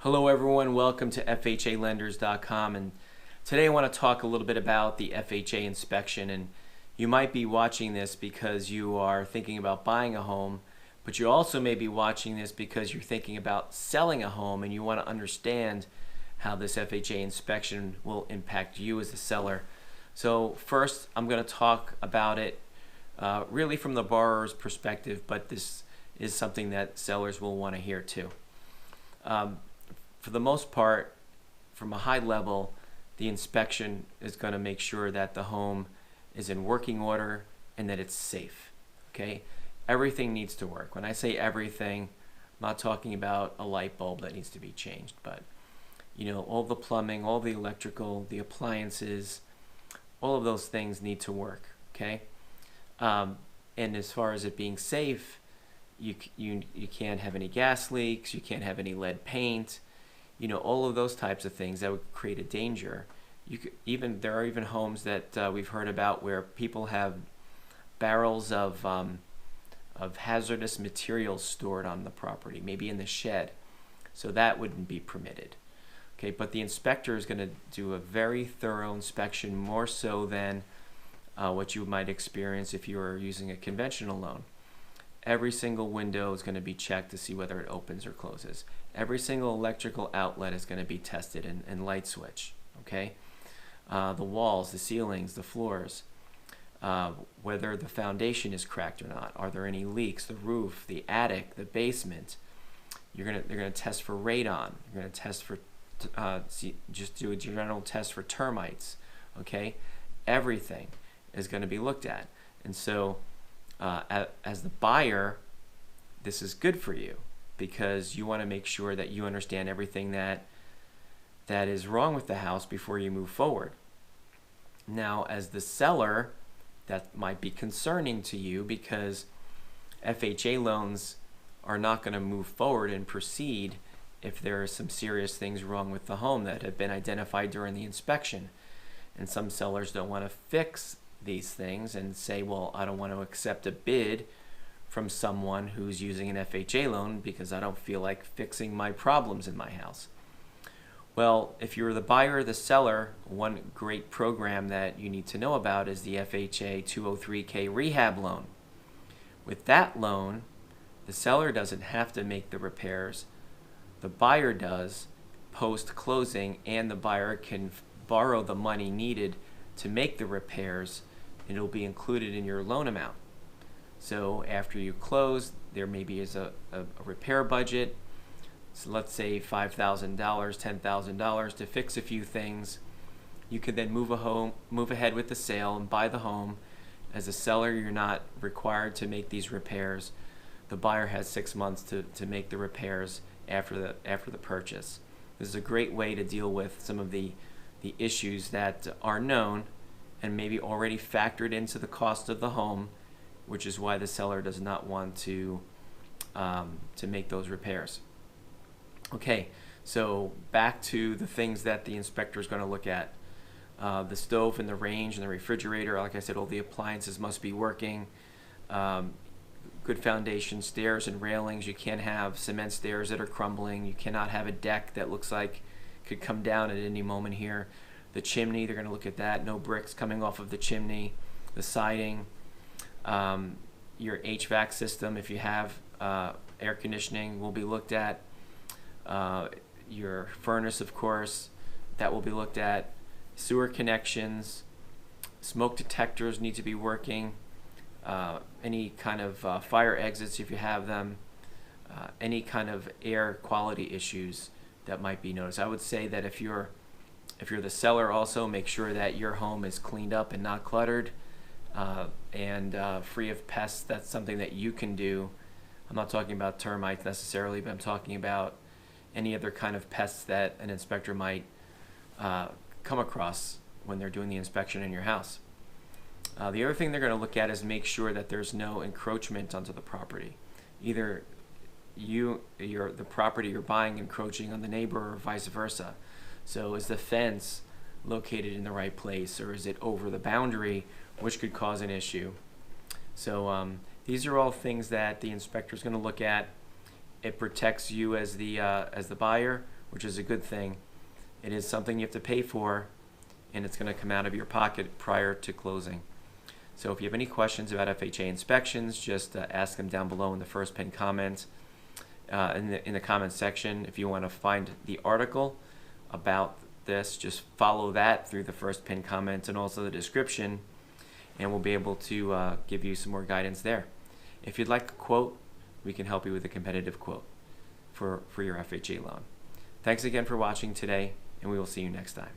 Hello everyone, welcome to FHALenders.com, and today I want to talk a little bit about the FHA inspection. And you might be watching this because you are thinking about buying a home, but you also may be watching this because you're thinking about selling a home and you want to understand how this FHA inspection will impact you as a seller. So first I'm going to talk about it really from the borrower's perspective, but this is something that sellers will want to hear too. For the most part, from a high level, the inspection is going to make sure that the home is in working order and that it's safe. Okay? Everything needs to work. When I say everything, I'm not talking about a light bulb that needs to be changed, but all the plumbing, all the electrical, the appliances, all of those things need to work. Okay? And as far as it being safe, you can't have any gas leaks, you can't have any lead paint, all of those types of things that would create a danger. There are even homes that we've heard about where people have barrels of hazardous materials stored on the property, maybe in the shed. So that wouldn't be permitted. Okay, but the inspector is going to do a very thorough inspection, more so than what you might experience if you were using a conventional loan. Every single window is going to be checked to see whether it opens or closes. Every single electrical outlet is going to be tested and light switch. Okay, the walls, the ceilings, the floors, whether the foundation is cracked or not. Are there any leaks? The roof, the attic, the basement. They're going to test for radon. You're going to test for just do a general test for termites. Okay, everything is going to be looked at, and so. As the buyer, this is good for you because you want to make sure that you understand everything that is wrong with the house before you move forward. Now, as the seller, that might be concerning to you because FHA loans are not going to move forward and proceed if there are some serious things wrong with the home that have been identified during the inspection. And some sellers don't want to fix these things and say, well, I don't want to accept a bid from someone who's using an FHA loan because I don't feel like fixing my problems in my house. Well, if you're the buyer or the seller, one great program that you need to know about is the FHA 203K rehab loan. With that loan, the seller doesn't have to make the repairs. The buyer does post-closing, and the buyer can borrow the money needed to make the repairs, and it'll be included in your loan amount. So after you close, there maybe is a repair budget. So let's say $5,000, $10,000 to fix a few things. You could then move ahead with the sale and buy the home. As a seller, you're not required to make these repairs. The buyer has 6 months to make the repairs after the purchase. This is a great way to deal with some of the issues that are known and maybe already factored into the cost of the home, which is why the seller does not want to make those repairs. Okay, so back to the things that the inspector is going to look at. The stove and the range and the refrigerator, like I said, all the appliances must be working. Good foundation, stairs and railings. You can't have cement stairs that are crumbling. You cannot have a deck that looks like could come down at any moment here. The chimney, they're going to look at that. No bricks coming off of the chimney. The siding, your HVAC system, if you have air conditioning, will be looked at. Your furnace, of course, that will be looked at. Sewer connections, smoke detectors need to be working. Any kind of fire exits, if you have them. Any kind of air quality issues that might be noticed. I would say that if you're the seller, also make sure that your home is cleaned up and not cluttered and free of pests. That's something that you can do. I'm not talking about termites necessarily, but I'm talking about any other kind of pests that an inspector might come across when they're doing the inspection in your house. The other thing they're going to look at is make sure that there's no encroachment onto the property. Either the property you're buying encroaching on the neighbor or vice versa. So is the fence located in the right place, or is it over the boundary, which could cause an issue? So these are all things that the inspector is going to look at. It protects you as the buyer which is a good thing. It is something you have to pay for, and it's going to come out of your pocket prior to closing. So if you have any questions about FHA inspections, just ask them down below in the first pinned comment in the comment section. If you want to find the article about this, just follow that through the first pinned comment and also the description, and we'll be able to give you some more guidance there. If you'd like a quote, we can help you with a competitive quote for your FHA loan. Thanks again for watching today, and we will see you next time.